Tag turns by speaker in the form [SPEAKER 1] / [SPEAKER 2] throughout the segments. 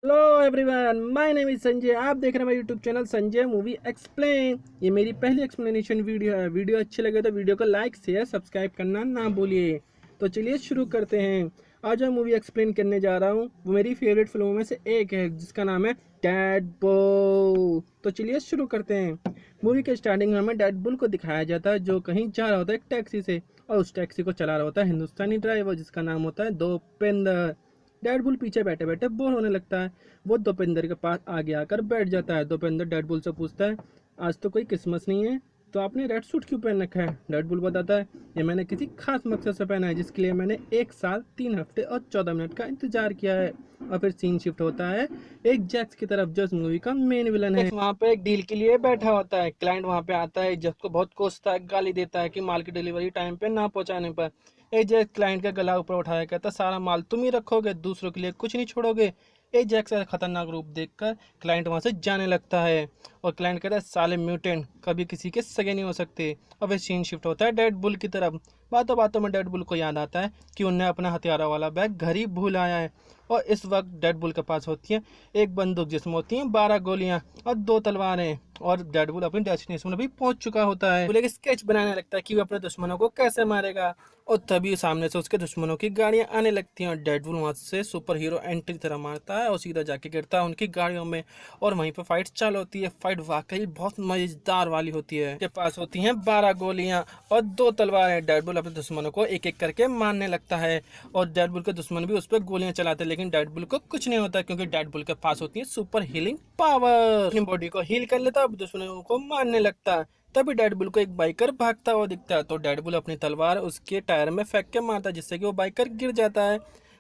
[SPEAKER 1] Hello everyone, my name is Sanjay. आप देख रहे हैं मेरे YouTube channel Sanjay movie explain. ये मेरी पहली एक्सप्लेनेशन वीडियो है। वीडियो अच्छी लगे तो वीडियो को लाइक शेयर सब्सक्राइब करना ना भूलिए। तो चलिए शुरू करते हैं। आज मैं मूवी एक्सप्लेन करने जा रहा हूँ, वो मेरी फेवरेट फिल्मों में से एक है जिसका नाम है डेडपूल। तो चलिए शुरू करते हैं। मूवी के स्टार्टिंग में हमें डेडपूल को दिखाया जाता है जो कहीं जा रहा होता है एक टैक्सी से, और उस टैक्सी को चला रहा होता है हिंदुस्तानी ड्राइवर जिसका नाम होता है दोपेंद्र। डेडपुल पीछे बैठे बैठे बोर होने लगता है। वो दोपेंद्र के पास आगे आकर बैठ जाता है। दोपेंद्र डेडपुल से पूछता है, आज तो कोई क्रिसमस नहीं है तो आपने रेड सूट क्यों पहन रखा है? डेडपुल बताता है, ये मैंने किसी खास मकसद से पहना है जिसके लिए मैंने 1 साल 3 हफ्ते और 14 मिनट का इंतजार किया है। और फिर सीन शिफ्ट होता है एक जैक्स की तरफ जो इस मूवी का मेन विलन है। वहाँ पे एक डील के लिए बैठा होता है। क्लाइंट वहाँ पे आता है, जैक्स को बहुत कोसता है, गाली देता है कि माल की डिलीवरी टाइम पे ना पहुँचाने पर एजेक्स क्लाइंट का गला ऊपर उठाया, कहता सारा माल तुम ही रखोगे, दूसरों के लिए कुछ नहीं छोड़ोगे। एजेक्स का खतरनाक रूप देखकर क्लाइंट वहां से जाने लगता है और क्लाइंट कहता है साले म्यूटेंट कभी किसी के सगे नहीं हो सकते। और फिर सीन शिफ्ट होता है डेड बुल की तरफ। बातों बातों में डेड बुल को याद आता है कि उन्हें अपना हथियारों वाला बैग घर ही भूल आया है। और इस वक्त डेड बुल के पास होती है एक बंदूक जिसमें होती हैं 12 गोलियां और 2 तलवारें। और डेडपुल अपनी डेस्टिनेशन में भी पहुंच चुका होता है। वो एक स्केच बनाने लगता है कि वो अपने दुश्मनों को कैसे मारेगा। और तभी सामने से उसके दुश्मनों की गाड़ियां आने लगती हैं और डेडपुल वहां से सुपर हीरो एंट्री तरह मारता है और सीधा जाके गिरता है उनकी गाड़ियों में। और वहीं पर फाइट चालू होती है। फाइट वाकई बहुत मजेदार वाली होती है। के पास होती हैं 12 गोलियां और 2 तलवारें। डेडपुल अपने दुश्मनों को एक एक करके मारने लगता है और डेडपुल के दुश्मन भी उस पर गोलियां चलाते हैं, लेकिन डेडपुल को कुछ नहीं होता क्योंकि डेडपुल के पास होती है सुपर हीलिंग पावर। अपनी बॉडी को हील कर लेता है, दुश्मनों को मारने लगता है। तभी डेडपुल को एक बाइकर भागता हुआ दिखता है तो डेडपुल अपनी तलवार उसके टायर में फेंक के मारता है जिससे कि वो बाइकर गिर जाता है।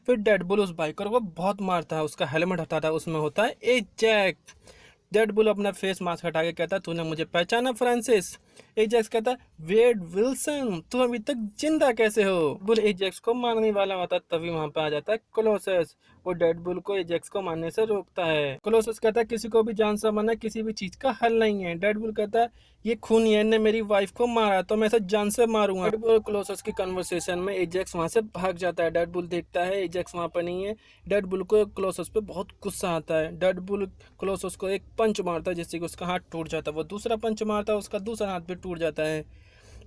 [SPEAKER 1] फिर डेडपुल उस बाइकर को बहुत मारता है, उसका हेलमेट हटाता है, उसमें होता है ए जैक। डेडपुल अपना फेस मास्क हटा के कहता है, तूने मुझे पहचाना फ्रांसिस? एजेक्स कहता है, वेड विल्सन तुम अभी तक जिंदा कैसे हो? बुल एजेक्स को मारने वाला होता है, तभी वहां पे आ जाता है कोलोसस। वो डेडपुल को एजेक्स को मारने से रोकता है। कोलोसस कहता है, किसी को भी जान से मारना किसी भी चीज का हल नहीं है। डेडपुल कहता है, ये खूनियन ने मेरी वाइफ को मारा तो मैं इसे जान से मारूंगा। डेडपुल और कोलोसस की कन्वर्सेशन में एजेक्स वहां से भाग जाता है। डेडपुल देखता है एजेक्स वहां पर नहीं है। डेडपुल को कोलोसस पे बहुत गुस्सा आता है। डेडपुल कोलोसस को एक पंच मारता है जिससे कि उसका हाथ टूट जाता है। वो दूसरा पंच मारता है, उसका दूसरा हाथ भी टूट जाता है।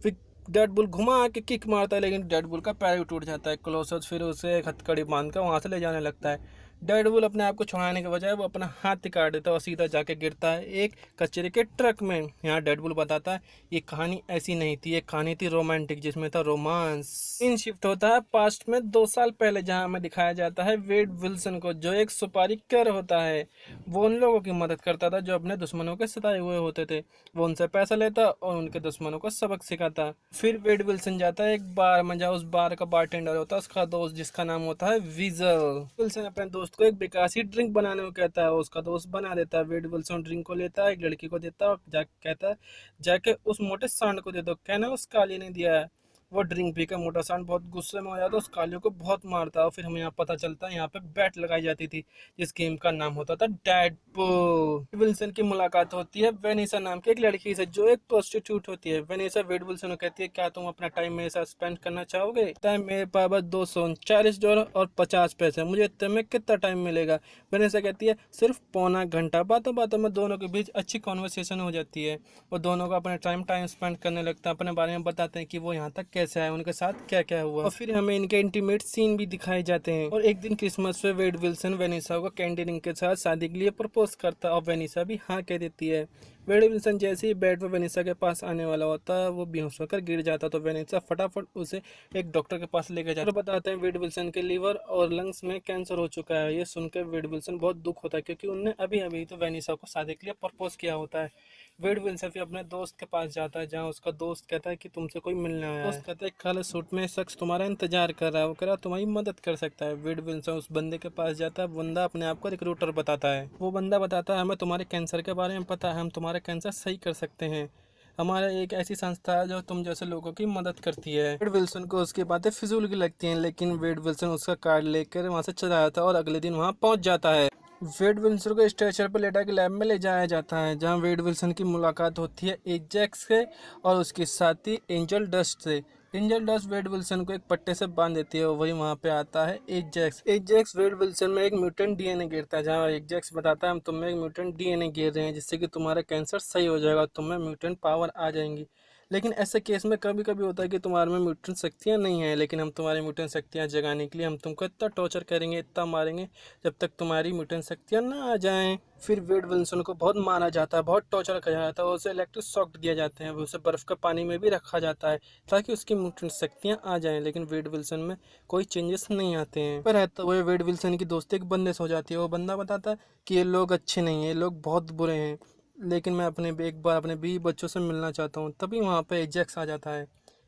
[SPEAKER 1] फिर डेडपुल घुमा के किक मारता है लेकिन डेडपुल का पैर भी टूट जाता है। कोलोसस फिर उसे हथकड़ी बांध कर वहां से ले जाने लगता है। डेडपुल अपने आप को छुड़ाने के बजाय वो अपना हाथ ही काट देता है और सीधा जाके गिरता है एक कचरे के ट्रक में। यहाँ डेडपुल बताता है, ये कहानी ऐसी नहीं थी, ये कहानी थी रोमांटिक जिसमें था रोमांस। सीन शिफ्ट होता है पास्ट में 2 साल पहले, जहाँ हमें दिखाया जाता है वेड विल्सन को जो एक सुपारी कर होता है। वो उन लोगों की मदद करता था जो अपने दुश्मनों के सताए हुए होते थे। वो उनसे पैसा लेता और उनके दुश्मनों को सबक सिखाता। फिर वेड विल्सन जाता है एक बार में, जहाँ उस बार का बारटेंडर होता है उसका दोस्त जिसका नाम होता है वीजल। विल्सन अपने दोस्त को एक बेकार ड्रिंक बनाने को कहता है, उसका दोस्त बना देता है। वेड विल्सन ड्रिंक को लेता है, एक लड़की को देता है और जाके कहता है, जाके उस मोटे सांड को दे दो। कहना उस काली ने दिया है। वो ड्रिंक पीकर मोटा सांड बहुत गुस्से में हो जाता है, उस कालियों को बहुत मारता है। और फिर हमें यहाँ पता चलता है यहाँ पे बैट लगाई जाती थी जिस गेम का नाम होता था डेडपूल। विल्सन की मुलाकात होती है वेनिसा नाम की एक लड़की से जो एक प्रोस्टिट्यूट होती है। वेनिसा वेड विल्सन को कहती है, क्या तुम अपना टाइम मेरे साथ स्पेंड करना चाहोगे? टाइम मेरे पास बस $239 और 50 पैसे, मुझे इतने में कितना टाइम मिलेगा? वेनिसा कहती है, सिर्फ पौना घंटा। बातों बातों में दोनों के बीच अच्छी कॉन्वर्सेशन हो जाती है और दोनों को अपना टाइम स्पेंड करने लगता है। अपने बारे में बताते हैं कि वो यहाँ तक कैसे आए, उनके साथ क्या क्या हुआ। और फिर हमें इनके इंटीमेट सीन भी दिखाए जाते हैं। और एक दिन क्रिसमस पे वेड विल्सन वेनिसा को कैंडी रिंग के साथ शादी के लिए प्रपोज करता है और वेनिसा भी हाँ कह देती है। वेड विल्सन जैसे ही बेड पर वेनिसा के पास आने वाला होता है वो बेहोश होकर गिर जाता, तो वेनिसा फटाफट उसे एक डॉक्टर के पास लेकर जाता है। बताते हैं वेड विल्सन के लीवर और लंग्स में कैंसर हो चुका है। ये सुनकर वेड विल्सन बहुत दुख होता है क्योंकि उनने अभी अभी तो वेनिसा को शादी के लिए प्रपोज किया होता है। वेड विल्सन फिर अपने दोस्त के पास जाता है जहाँ उसका दोस्त कहता है कि तुमसे कोई मिलने आया है। दोस्त कहता है काले सूट में शख्स तुम्हारा इंतजार कर रहा है, वो कह रहा तुम्हारी मदद कर सकता है। वेड विल्सन उस बंदे के पास जाता है। बंदा अपने आप को रिक्रूटर बताता है। वो बंदा बताता है, हमें तुम्हारे कैंसर के बारे में पता है, हम तुम्हारा कैंसर सही कर सकते हैं। हमारा एक ऐसी संस्था है जो तुम जैसे लोगों की मदद करती है। वेड विल्सन को उसकी बातें फिजूल की लगती हैं, लेकिन वेड विल्सन उसका कार्ड लेकर वहां से चला जाता है और अगले दिन वहां पहुंच जाता है। वेड विल्सन को स्ट्रेचर पर लेटा के लैब में ले जाया जाता है जहां वेड विल्सन की मुलाकात होती है एजेक्स से और उसके साथी एंजल डस्ट से। एंजल डस्ट वेड विल्सन को एक पट्टे से बांध देती है और वही वहाँ पे आता है एजेक्स। एजेक्स वेड विल्सन में एक म्यूटेंट डीएनए गिरता है, जहाँ एजेक्स बताता है हम तुम्हें एक म्यूटेंट डीएनए गिर रहे हैं जिससे कि तुम्हारा कैंसर सही हो जाएगा, तुम्हें म्यूटेंट पावर आ जाएंगी। लेकिन ऐसे केस में कभी कभी होता है कि तुम्हारे में म्यूटेंट शक्तियाँ नहीं हैं, लेकिन हम तुम्हारी म्यूटेंट शक्तियाँ जगाने के लिए हम तुमको इतना टॉर्चर करेंगे, इतना मारेंगे जब तक तुम्हारी म्यूटेंट शक्तियाँ ना आ जाएं। फिर वेड विल्सन को बहुत मारा जाता है, बहुत टॉर्चर किया जाता है, उसे इलेक्ट्रिक शॉक दिया जाते हैं, उसे बर्फ़ के पानी में भी रखा जाता है ताकि उसकी म्यूटेंट शक्तियाँ आ जाएं। लेकिन वेड विल्सन में कोई चेंजेस नहीं आते हैं। पर रहता हुए वेड विल्सन की दोस्ती एक बंदे से हो जाती है। वो बंदा बताता है कि ये लोग अच्छे नहीं हैं, ये लोग बहुत बुरे हैं, लेकिन मैं एक बार अपने 20 बच्चों से मिलना चाहता हूँ। तभी वहाँ पे एजेक्स आ जाता है।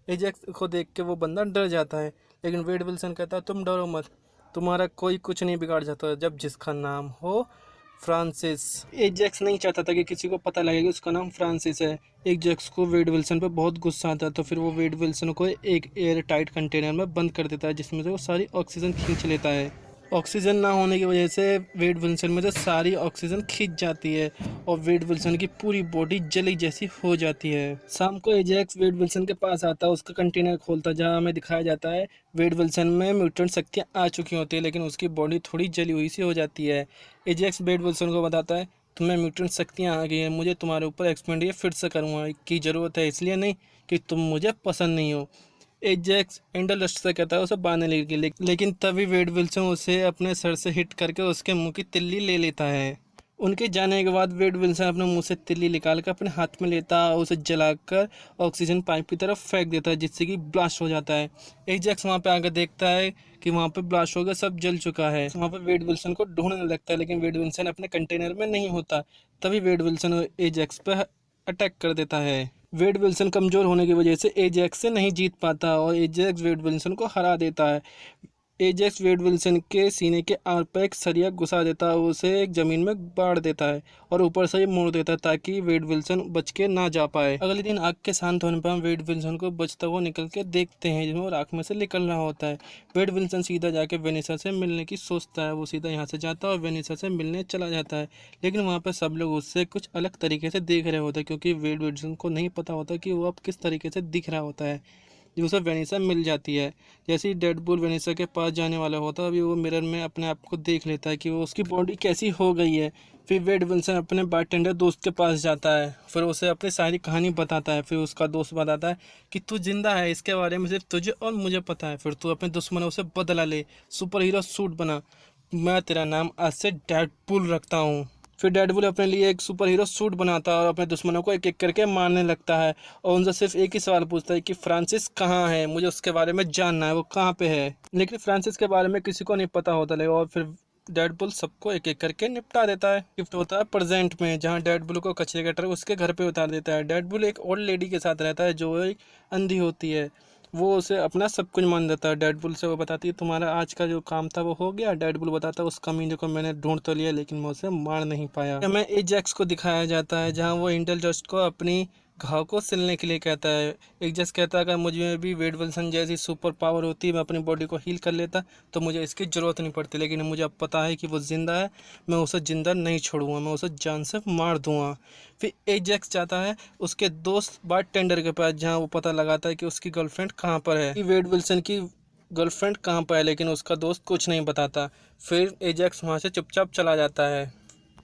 [SPEAKER 1] एजेक्स को देख के वो बंदा डर जाता है, लेकिन वेड विल्सन कहता है तुम डरो मत, तुम्हारा कोई कुछ नहीं बिगाड़ जाता जब जिसका नाम हो फ्रांसिस। एजेक्स नहीं चाहता था कि किसी को पता लगे कि उसका नाम फ्रांसिस है। एजेक्स को वेड विल्सन पर बहुत गुस्सा आता है, तो फिर वो वेड विल्सन को एक एयर टाइट कंटेनर में बंद कर देता है जिसमें से वो सारी ऑक्सीजन खींच लेता है। ऑक्सीजन ना होने की वजह से वेड विल्सन में से सारी ऑक्सीजन खींच जाती है और वेड विल्सन की पूरी बॉडी जली जैसी हो जाती है। शाम को एजेक्स वेड विल्सन के पास आता है, उसका कंटेनर खोलता है जहाँ हमें दिखाया जाता है वेड विल्सन में म्यूटेंट शक्तियाँ आ चुकी होती है, लेकिन उसकी बॉडी थोड़ी जली हुई सी हो जाती है। एजेक्स वेड विल्सन को बताता है तुम्हें म्यूटेंट शक्तियाँ आ गई हैं, मुझे तुम्हारे ऊपर एक्सपेरिमेंट ये फिर से करूँगा की ज़रूरत है, इसलिए नहीं कि तुम मुझे पसंद नहीं हो। एजेक्स एंडल डस्ट से कहता है उसे बांधने के लिए, लेकिन तभी वेड विल्सन उसे अपने सर से हिट करके उसके मुंह की तिल्ली ले लेता है। उनके जाने के बाद वेड विल्सन अपने मुंह से तिल्ली निकाल कर अपने हाथ में लेता है और उसे जलाकर ऑक्सीजन पाइप की तरफ फेंक देता है जिससे कि ब्लास्ट हो जाता है। एजेक्स वहाँ पे आकर देखता है कि वहाँ पे ब्लास्ट हो गया, सब जल चुका है। वहाँ पे वेड विल्सन को ढूंढने लगता है, लेकिन वेड विल्सन अपने कंटेनर में नहीं होता। तभी वेड विल्सन एजेक्स पर अटैक कर देता है। वेड विल्सन कमज़ोर होने की वजह से एजेक्स से नहीं जीत पाता और एजेक्स वेड विल्सन को हरा देता है। एजेक्स वेड विल्सन के सीने के आर पर एक सरिया घुसा देता है, उसे एक ज़मीन में बाढ़ देता है और ऊपर से मोड़ देता है ताकि वेड विल्सन बच के ना जा पाए। अगले दिन आग के शांत होने पर हम वेड विल्सन को बचता हुआ निकल के देखते हैं जिसमें वो आग में से निकल रहा होता है। वेड विल्सन सीधा जाके वेनिसा से मिलने की सोचता है, वो सीधा यहाँ से जाता है और वेनिसा से मिलने चला जाता है, लेकिन वहाँ पर सब लोग उससे कुछ अलग तरीके से देख रहे होते हैं क्योंकि वेड विल्सन को नहीं पता होता कि वो अब किस तरीके से दिख रहा होता है। जो उसे वेनिसा मिल जाती है, जैसे ही डेडपूल वेनिसा के पास जाने वाला होता है अभी वो मिरर में अपने आप को देख लेता है कि वो उसकी बॉडी कैसी हो गई है। फिर वेड विल्सन अपने बारटेंडर दोस्त के पास जाता है, फिर उसे अपनी सारी कहानी बताता है। फिर उसका दोस्त बताता है कि तू जिंदा है, इसके बारे में सिर्फ तुझे और मुझे पता है, फिर तू अपने दुश्मनों से बदला ले, सुपर हीरो सूट बना, मैं तेरा नाम आज से डेडपूल रखता हूँ। फिर डेडपूल अपने लिए एक सुपर हीरो सूट बनाता है और अपने दुश्मनों को एक एक करके मारने लगता है और उनसे सिर्फ एक ही सवाल पूछता है कि फ्रांसिस कहाँ है, मुझे उसके बारे में जानना है, वो कहाँ पे है। लेकिन फ्रांसिस के बारे में किसी को नहीं पता होता है और फिर डेडपूल सबको एक एक करके निपटा देता है। शिफ्ट होता है प्रेजेंट में जहाँ डेडपूल को कचरे का ट्रक उसके घर पे उतार देता है। डेडपूल एक ओल्ड लेडी के साथ रहता है जो एक अंधी होती है, वो उसे अपना सब कुछ मान देता है। डेडपूल से वो बताती है तुम्हारा आज का जो काम था वो हो गया। डेडपूल बताता है उस कमीने को मैंने ढूंढ तो लिया लेकिन मैं उसे मार नहीं पाया। हमें एजेक्स को दिखाया जाता है जहाँ वो एंजल डस्ट को अपनी घाव को सिलने के लिए कहता है। एजेक्स कहता है अगर मुझे भी वेड विल्सन जैसी सुपर पावर होती, मैं अपनी बॉडी को हील कर लेता तो मुझे इसकी ज़रूरत नहीं पड़ती, लेकिन मुझे अब पता है कि वो ज़िंदा है, मैं उसे ज़िंदा नहीं छोड़ूंगा, मैं उसे जान से मार दूंगा। फिर एजेक्स जाता है उसके दोस्त बारटेंडर के पास जहाँ वो पता लगाता है कि उसकी गर्लफ्रेंड कहाँ पर है, वेड विल्सन की गर्लफ्रेंड कहाँ पर है, लेकिन उसका दोस्त कुछ नहीं बताता। फिर एजेक्स वहाँ से चुपचाप चला जाता है।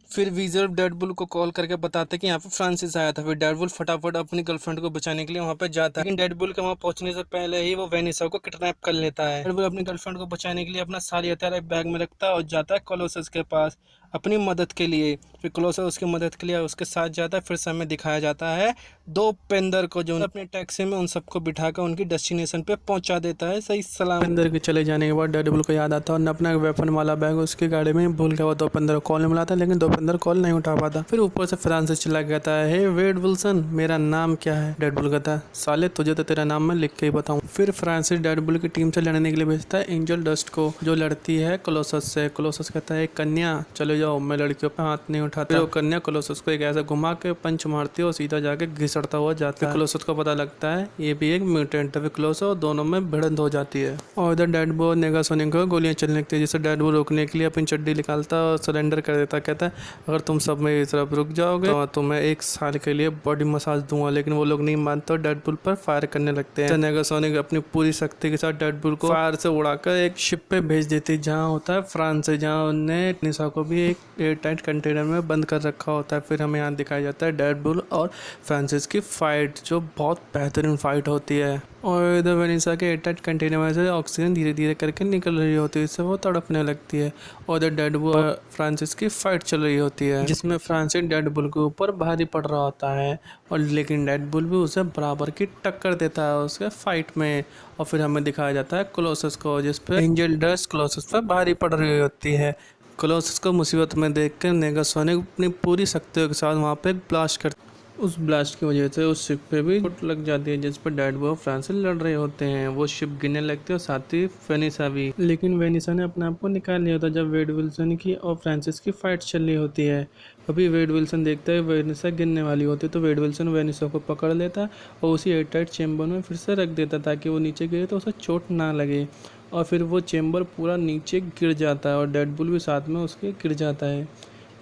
[SPEAKER 1] फिर वीजर डेडपूल को कॉल करके बताते कि यहाँ पे फ्रांसिस आया था। फिर डेडपूल फटाफट अपनी गर्लफ्रेंड को बचाने के लिए वहाँ पे जाता है, लेकिन डेडपूल के वहाँ पहुँचने से पहले ही वो वेनिसा को किडनैप कर लेता है। डेडपूल अपनी गर्लफ्रेंड को बचाने के लिए अपना सारी हथियार एक बैग में रखता है और जाता है कोलोसस के पास अपनी मदद के लिए। फिर कोलोसस उसकी मदद के लिए उसके साथ जाता है। फिर से हमें दिखाया जाता है दो पेंदर को जो अपने टैक्सी में उन सबको बिठाकर उनकी डेस्टिनेशन पे पहुंचा देता है सही सलाम। पेंदर के चले जाने के बाद डेडपूल को याद आता है और अपना वेपन वाला बैग उसकी गाड़ी में भूल गया। वो दो पेंदर को कॉल नहीं मिलाता, लेकिन दो पेंदर कॉल नहीं उठा पाता। फिर ऊपर से फ्रांसिस चिल्ला कहता है हे वेड विल्सन मेरा नाम क्या है। डेडपूल कहता है साले तुझे तो तेरा नाम मैं लिख के ही बताऊँ। फिर फ्रांसिस डेडपूल की टीम से लड़ने के लिए भेजता है एंजल डस्ट को जो लड़ती है कोलोसस से। कोलोसस कहता है कन्या चलो
[SPEAKER 2] जाओ, मैं लड़कियों पे हाथ नहीं उठाता। वो कन्या कोलोसस को एक ऐसा घुमा के पंच मारती है और सीधा जाके घिसड़ता हुआ जाता है। कोलोसस को पता लगता है ये भी एक म्यूटेंट है। कोलोसस और दोनों में भिड़ंत हो जाती है और इधर डेडपूल और नेगासोनिक को गोलियां चलने लगती है, जिससे डेडपूल रोकने के लिए अपनी चड्डी निकालता है और सरेंडर कर देता। कहता है अगर तुम सब मेरी तरफ रुक जाओगे तो तुम्हें 1 साल के लिए बॉडी मसाज दूंगा। लेकिन वो लोग नहीं मानते और डेडपूल पर फायर करने लगते हैं। नेगासोनिक अपनी पूरी शक्ति के साथ डेडपूल को फायर से उड़ाकर एक शिप पे भेज देती है जहाँ होता है फ्रांस से, जहाँ उन्हें निशा को भी एक एयरटाइट कंटेनर में बंद कर रखा होता है। फिर हमें यहाँ दिखाया जाता है डेडपूल और फ्रांसिस की फाइट, जो बहुत बेहतरीन फाइट होती है। और इधर वेनिसा के एयरटाइट कंटेनर में से ऑक्सीजन धीरे धीरे करके निकल रही होती है, इससे वो तड़पने लगती है। और इधर डेडपूल और फ्रांसिस की फाइट चल रही होती है, जिसमें फ्रांसिस डेडपूल के ऊपर भारी पड़ रहा होता है और लेकिन डेडपूल भी उसे बराबर की टक्कर देता है उसके फाइट में। और फिर हमें दिखाया जाता है कोलोसस को, जिसपे एंजल डस्ट कोलोसस पर भारी पड़ रही होती है। कोलोसस को मुसीबत में देखकर नेगासोनिक अपनी पूरी शक्तियों के साथ वहाँ पे एक ब्लास्ट करता है। उस ब्लास्ट की वजह से उस शिप पे भी चोट लग जाती है, जिस पर डेडपूल और फ्रांसिस लड़ रहे होते हैं। वो शिप गिरने लगती है और साथ ही वेनिसा भी। लेकिन वेनिसा ने अपने आप को निकाल लिया होता जब वेड विल्सन की और फ्रांसिस की फाइट चल रही होती है। अभी वेड विल्सन देखता है वेनिसा गिरने वाली होती है, तो वेड विल्सन वेनिसा को पकड़ लेता है और उसी एयरटाइट चेम्बर में फिर से रख देता ताकि वो नीचे गिरे तो उसे चोट ना लगे। और फिर वो चेम्बर पूरा नीचे गिर जाता है और डेडपूल भी साथ में उसके गिर जाता है।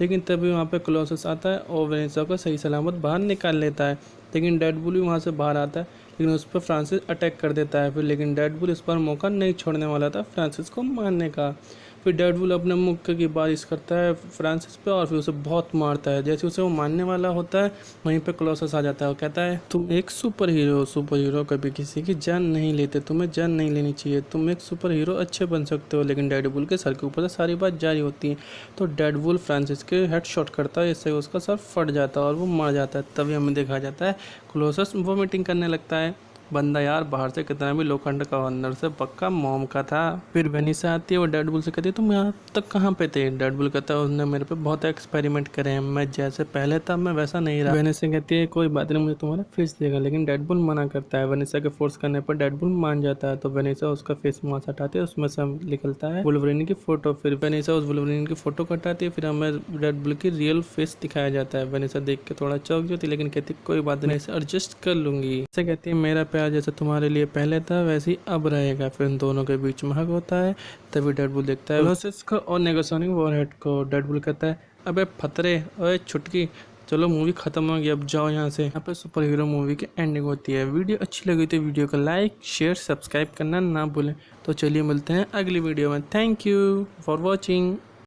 [SPEAKER 2] लेकिन तभी वहाँ पे कोलोसस आता है और वेनिसा को सही सलामत बाहर निकाल लेता है। लेकिन डेडपूल भी वहाँ से बाहर आता है, लेकिन उस पर फ्रांसिस अटैक कर देता है। फिर लेकिन डेडपूल इस पर मौका नहीं छोड़ने वाला था फ्रांसिस को मारने का। फिर डेडपूल अपने मुक्के की बारिश करता है फ्रांसिस पे और फिर उसे बहुत मारता है। जैसे उसे वो मारने वाला होता है वहीं पे कोलोसस आ जाता है और कहता है तुम एक सुपर हीरो कभी किसी की जान नहीं लेते, तुम्हें जान नहीं लेनी चाहिए, तुम एक सुपर हीरो अच्छे बन सकते हो। लेकिन डेडपूल के सर के ऊपर से सारी बात जारी होती है, तो डेडपूल फ्रांसिस के हेड शॉट करता है, इससे उसका सर फट जाता है और वो मर जाता है। तभी हमें देखा जाता है कोलोसस वोमिटिंग करने लगता है। बंदा यार बाहर से कितना भी लोखंड का, अंदर से पक्का मोम का था। फिर वेनिसा आती है और डेडपूल से कहती है तुम यहाँ तक कहाँ पे थे। डेडपूल कहता है उसने मेरे पे बहुत एक्सपेरिमेंट करे हैं, मैं जैसे पहले था मैं वैसा नहीं रहा। वेनिसा कहती है कोई बात नहीं, मुझे तुम्हारा फेस देगा। लेकिन डेडपूल मना करता है। वेनिसा के फोर्स करने पर डेडपूल मान जाता है, तो वेनिसा उसका फेस मास्क हटाती है, उसमें से निकलता है वुल्वरीन की फोटो। फिर वेनिसा उस वुल्वरीन की फोटो को हटाती है, फिर हमें डेडपूल की रियल फेस दिखाया जाता है। वेनिसा देख के थोड़ा चौंक जाती है, लेकिन कहती कोई बात नहीं, इसे एडजस्ट कर लूंगी। ऐसे कहती है मेरा प्यार जैसे तुम्हारे लिए पहले था वैसे ही अब रहेगा। फिर इन दोनों के बीच में हग होता है। तभी डेडपूल देखता है कोलोसस को और नेगासोनिक वॉरहेड को। डेडपूल कहता है अबे फतरे, ओए छुटकी, चलो मूवी खत्म हो गई, अब जाओ यहाँ से। यहाँ पे सुपर हीरो मूवी की एंडिंग होती है। वीडियो अच्छी लगी तो वीडियो को लाइक शेयर सब्सक्राइब करना ना भूलें। तो चलिए मिलते हैं अगली वीडियो में। Thank you for watching.